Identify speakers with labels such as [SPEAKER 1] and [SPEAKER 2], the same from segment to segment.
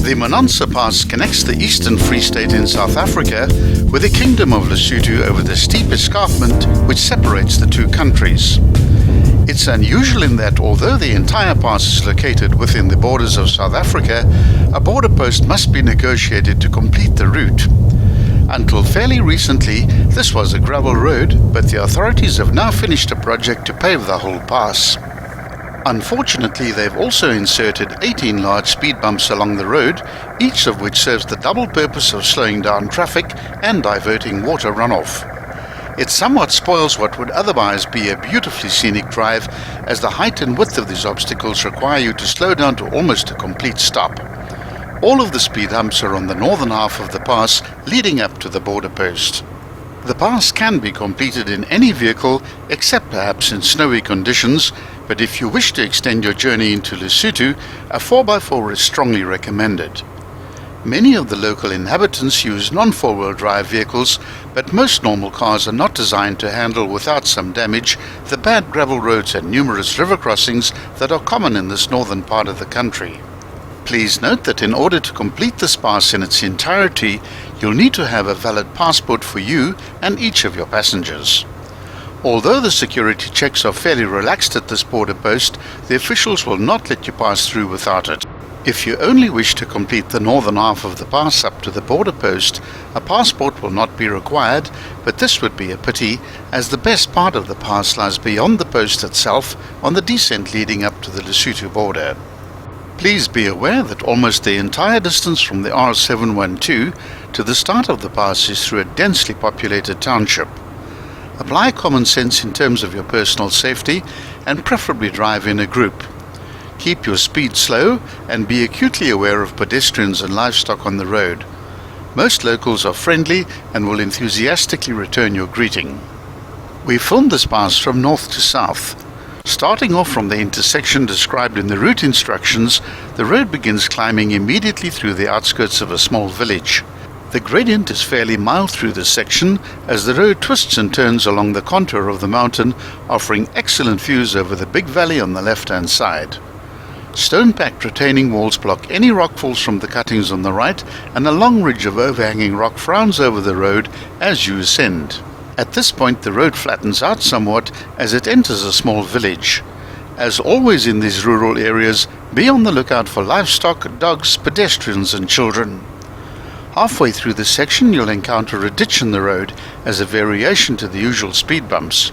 [SPEAKER 1] The Monantsa Pass connects the Eastern Free State in South Africa with the Kingdom of Lesotho over the steep escarpment which separates the two countries. It's unusual in that although the entire pass is located within the borders of South Africa, a border post must be negotiated to complete the route. Until fairly recently, this was a gravel road, but the authorities have now finished a project to pave the whole pass. Unfortunately, they've also inserted 18 large speed bumps along the road, each of which serves the double purpose of slowing down traffic and diverting water runoff. It somewhat spoils what would otherwise be a beautifully scenic drive, as the height and width of these obstacles require you to slow down to almost a complete stop. All of the speed humps are on the northern half of the pass, leading up to the border post. The pass can be completed in any vehicle, except perhaps in snowy conditions, but if you wish to extend your journey into Lesotho, a 4x4 is strongly recommended. Many of the local inhabitants use non-4-wheel drive vehicles, but most normal cars are not designed to handle without some damage the bad gravel roads and numerous river crossings that are common in this northern part of the country. Please note that in order to complete this pass in its entirety, you'll need to have a valid passport for you and each of your passengers. Although the security checks are fairly relaxed at this border post, the officials will not let you pass through without it. If you only wish to complete the northern half of the pass up to the border post, a passport will not be required, but this would be a pity, as the best part of the pass lies beyond the post itself on the descent leading up to the Lesotho border. Please be aware that almost the entire distance from the R712 to the start of the pass is through a densely populated township. Apply common sense in terms of your personal safety and preferably drive in a group. Keep your speed slow and be acutely aware of pedestrians and livestock on the road. Most locals are friendly and will enthusiastically return your greeting. We filmed this pass from north to south. Starting off from the intersection described in the route instructions, the road begins climbing immediately through the outskirts of a small village. The gradient is fairly mild through this section, as the road twists and turns along the contour of the mountain, offering excellent views over the big valley on the left-hand side. Stone-packed retaining walls block any rockfalls from the cuttings on the right, and a long ridge of overhanging rock frowns over the road as you ascend. At this point the road flattens out somewhat as it enters a small village. As always in these rural areas, be on the lookout for livestock, dogs, pedestrians and children. Halfway through this section you'll encounter a ditch in the road as a variation to the usual speed bumps.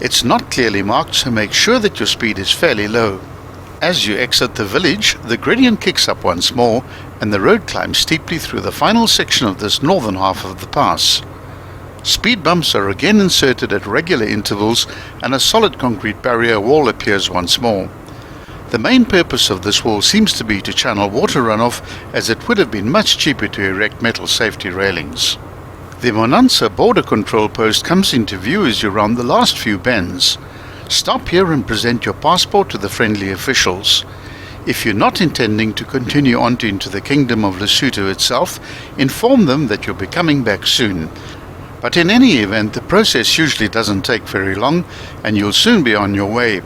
[SPEAKER 1] It's not clearly marked, so make sure that your speed is fairly low. As you exit the village, the gradient kicks up once more and the road climbs steeply through the final section of this northern half of the pass. Speed bumps are again inserted at regular intervals and a solid concrete barrier wall appears once more. The main purpose of this wall seems to be to channel water runoff, as it would have been much cheaper to erect metal safety railings. The Monantsa border control post comes into view as you round the last few bends. Stop here and present your passport to the friendly officials. If you're not intending to continue on into the Kingdom of Lesotho itself, inform them that you'll be coming back soon. But in any event, the process usually doesn't take very long and you'll soon be on your way.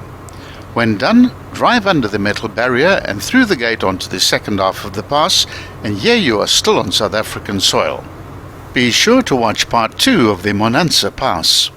[SPEAKER 1] When done, drive under the metal barrier and through the gate onto the second half of the pass, and here you are still on South African soil. Be sure to watch part 2 of the Monantsa Pass.